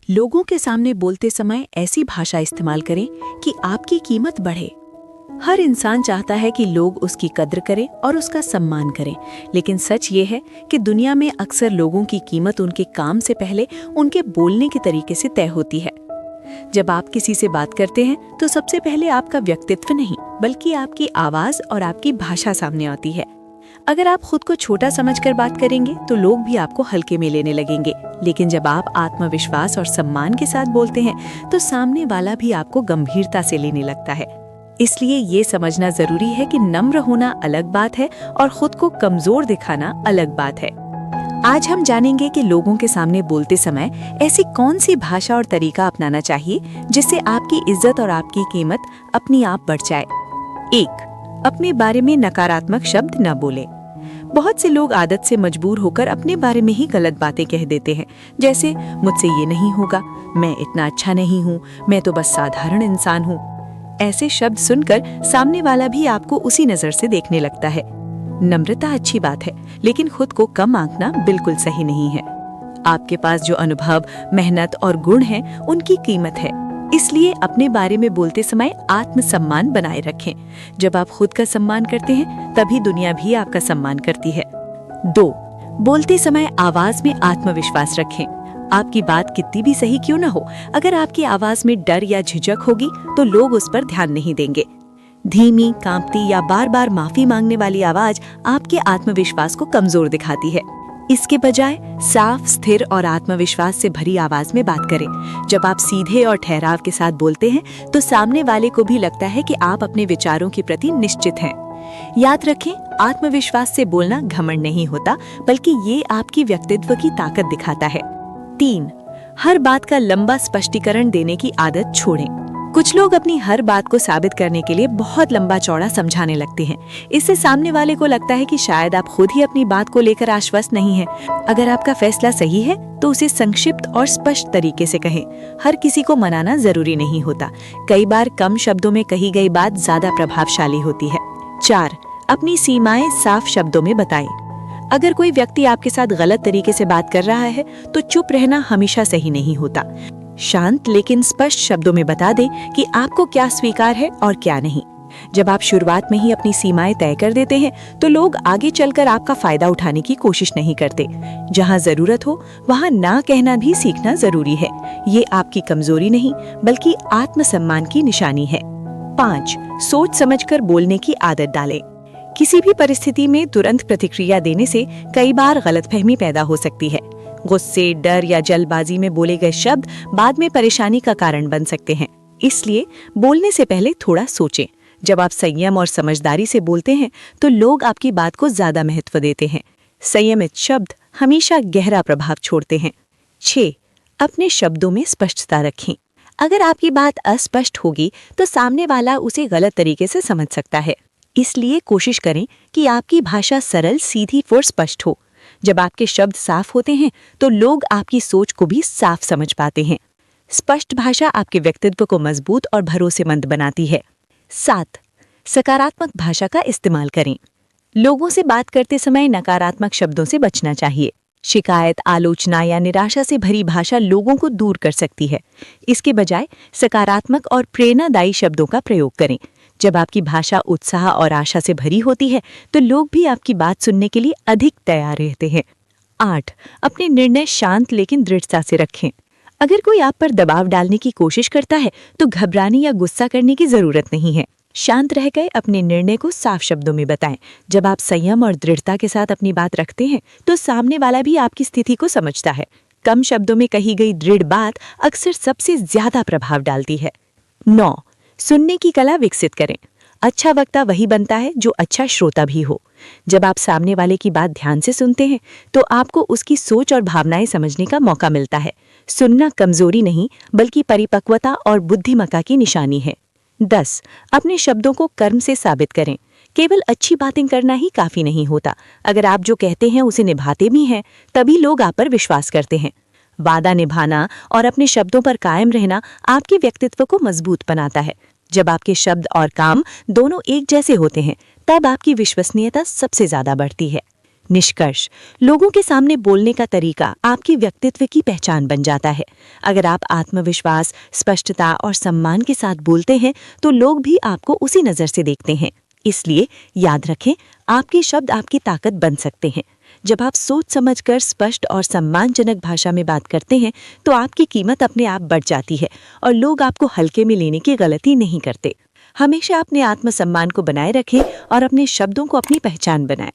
लोगों के सामने बोलते समय ऐसी भाषा इस्तेमाल करें कि आपकी कीमत बढ़े। हर इंसान चाहता है कि लोग उसकी कद्र करें और उसका सम्मान करें, लेकिन सच ये है कि दुनिया में अक्सर लोगों की कीमत उनके काम से पहले उनके बोलने के तरीके से तय होती है। जब आप किसी से बात करते हैं तो सबसे पहले आपका व्यक्तित्व नहीं, बल्कि आपकी आवाज और आपकी भाषा सामने आती है। अगर आप खुद को छोटा समझकर बात करेंगे तो लोग भी आपको हल्के में लेने लगेंगे, लेकिन जब आप आत्मविश्वास और सम्मान के साथ बोलते हैं तो सामने वाला भी आपको गंभीरता से लेने लगता है। इसलिए ये समझना जरूरी है कि नम्र होना अलग बात है और खुद को कमजोर दिखाना अलग बात है। आज हम जानेंगे कि लोगों के सामने बोलते समय ऐसी कौन सी भाषा और तरीका अपनाना चाहिए जिससे आपकी इज्जत और आपकी कीमत अपनी आप बढ़ जाए। 1. अपने बारे में नकारात्मक शब्द न बोलें। बहुत से लोग आदत से मजबूर होकर अपने बारे में ही गलत बातें कह देते हैं, जैसे मुझसे ये नहीं होगा, मैं इतना अच्छा नहीं हूँ, मैं तो बस साधारण इंसान हूँ। ऐसे शब्द सुनकर सामने वाला भी आपको उसी नजर से देखने लगता है। नम्रता अच्छी बात है, लेकिन खुद को कम आंकना बिल्कुल सही नहीं है। आपके पास जो अनुभव, मेहनत और गुण हैं, उनकी कीमत है। इसलिए अपने बारे में बोलते समय आत्मसम्मान बनाए रखें। जब आप खुद का सम्मान करते हैं, तभी दुनिया भी आपका सम्मान करती है। 2. बोलते समय आवाज में आत्मविश्वास रखें। आपकी बात कितनी भी सही क्यों न हो, अगर आपकी आवाज में डर या झिझक होगी तो लोग उस पर ध्यान नहीं देंगे। धीमी, कांपती या बार बार माफी मांगने वाली आवाज आपके आत्मविश्वास को कमजोर दिखाती है। इसके बजाय साफ, स्थिर और आत्मविश्वास से भरी आवाज में बात करें। जब आप सीधे और ठहराव के साथ बोलते हैं तो सामने वाले को भी लगता है कि आप अपने विचारों के प्रति निश्चित हैं। याद रखें, आत्मविश्वास से बोलना घमंड नहीं होता, बल्कि ये आपकी व्यक्तित्व की ताकत दिखाता है। 3. हर बात का लंबा स्पष्टीकरण देने की आदत छोड़ें। कुछ लोग अपनी हर बात को साबित करने के लिए बहुत लंबा चौड़ा समझाने लगते हैं। इससे सामने वाले को लगता है कि शायद आप खुद ही अपनी बात को लेकर आश्वस्त नहीं हैं। अगर आपका फैसला सही है तो उसे संक्षिप्त और स्पष्ट तरीके से कहें। हर किसी को मनाना जरूरी नहीं होता। कई बार कम शब्दों में कही गई बात ज्यादा प्रभावशाली होती है। 4. अपनी सीमाएं साफ शब्दों में बताएं। अगर कोई व्यक्ति आपके साथ गलत तरीके से बात कर रहा है तो चुप रहना हमेशा सही नहीं होता। शांत लेकिन स्पष्ट शब्दों में बता दें कि आपको क्या स्वीकार है और क्या नहीं। जब आप शुरुआत में ही अपनी सीमाएं तय कर देते हैं तो लोग आगे चलकर आपका फायदा उठाने की कोशिश नहीं करते। जहां जरूरत हो वहां ना कहना भी सीखना जरूरी है। ये आपकी कमजोरी नहीं, बल्कि आत्मसम्मान की निशानी है। 5. सोच समझकर बोलने की आदत डालें। किसी भी परिस्थिति में तुरंत प्रतिक्रिया देने से कई बार गलतफहमी पैदा हो सकती है। गुस्से, डर या जल्दबाजी में बोले गए शब्द बाद में परेशानी का कारण बन सकते हैं। इसलिए बोलने से पहले थोड़ा सोचें। जब आप संयम और समझदारी से बोलते हैं तो लोग आपकी बात को ज्यादा महत्व देते हैं। संयमित शब्द हमेशा गहरा प्रभाव छोड़ते हैं। 6. अपने शब्दों में स्पष्टता रखें। अगर आपकी बात अस्पष्ट होगी तो सामने वाला उसे गलत तरीके से समझ सकता है। इसलिए कोशिश करें कि आपकी भाषा सरल, सीधी और स्पष्ट हो। जब आपके शब्द साफ होते हैं तो लोग आपकी सोच को भी साफ समझ पाते हैं। स्पष्ट भाषा आपके व्यक्तित्व को मजबूत और भरोसेमंद बनाती है। 7. सकारात्मक भाषा का इस्तेमाल करें। लोगों से बात करते समय नकारात्मक शब्दों से बचना चाहिए। शिकायत, आलोचना या निराशा से भरी भाषा लोगों को दूर कर सकती है। इसके बजाय सकारात्मक और प्रेरणादायी शब्दों का प्रयोग करें। जब आपकी भाषा उत्साह और आशा से भरी होती है तो लोग भी आपकी बात सुनने के लिए अधिक तैयार रहते हैं। 8. अपने निर्णय शांत लेकिन दृढ़ता से रखें। अगर कोई आप पर दबाव डालने की कोशिश करता है तो घबराने या गुस्सा करने की जरूरत नहीं है। शांत रहकर अपने निर्णय को साफ शब्दों में बताएं। जब आप संयम और दृढ़ता के साथ अपनी बात रखते हैं तो सामने वाला भी आपकी स्थिति को समझता है। कम शब्दों में कही गई दृढ़ बात अक्सर सबसे ज्यादा प्रभाव डालती है। 9. सुनने की कला विकसित करें। अच्छा वक्ता वही बनता है जो अच्छा श्रोता भी हो। जब आप सामने वाले की बात ध्यान से सुनते हैं तो आपको उसकी सोच और भावनाएं समझने का मौका मिलता है। सुनना कमजोरी नहीं, बल्कि परिपक्वता और बुद्धिमत्ता की निशानी है। 10. अपने शब्दों को कर्म से साबित करें। केवल अच्छी बातें करना ही काफी नहीं होता। अगर आप जो कहते हैं उसे निभाते भी हैं, तभी लोग आप पर विश्वास करते हैं। वादा निभाना और अपने शब्दों पर कायम रहना आपके व्यक्तित्व को मजबूत बनाता है। जब आपके शब्द और काम दोनों एक जैसे होते हैं, तब आपकी विश्वसनीयता सबसे ज्यादा बढ़ती है। निष्कर्ष, लोगों के सामने बोलने का तरीका आपकी व्यक्तित्व की पहचान बन जाता है। अगर आप आत्मविश्वास, स्पष्टता और सम्मान के साथ बोलते हैं तो लोग भी आपको उसी नज़र से देखते हैं। इसलिए याद रखें, आपके शब्द आपकी ताकत बन सकते हैं। जब आप सोच समझकर स्पष्ट और सम्मानजनक भाषा में बात करते हैं तो आपकी कीमत अपने आप बढ़ जाती है और लोग आपको हल्के में लेने की गलती नहीं करते। हमेशा अपने आत्मसम्मान को बनाए रखें और अपने शब्दों को अपनी पहचान बनाएं।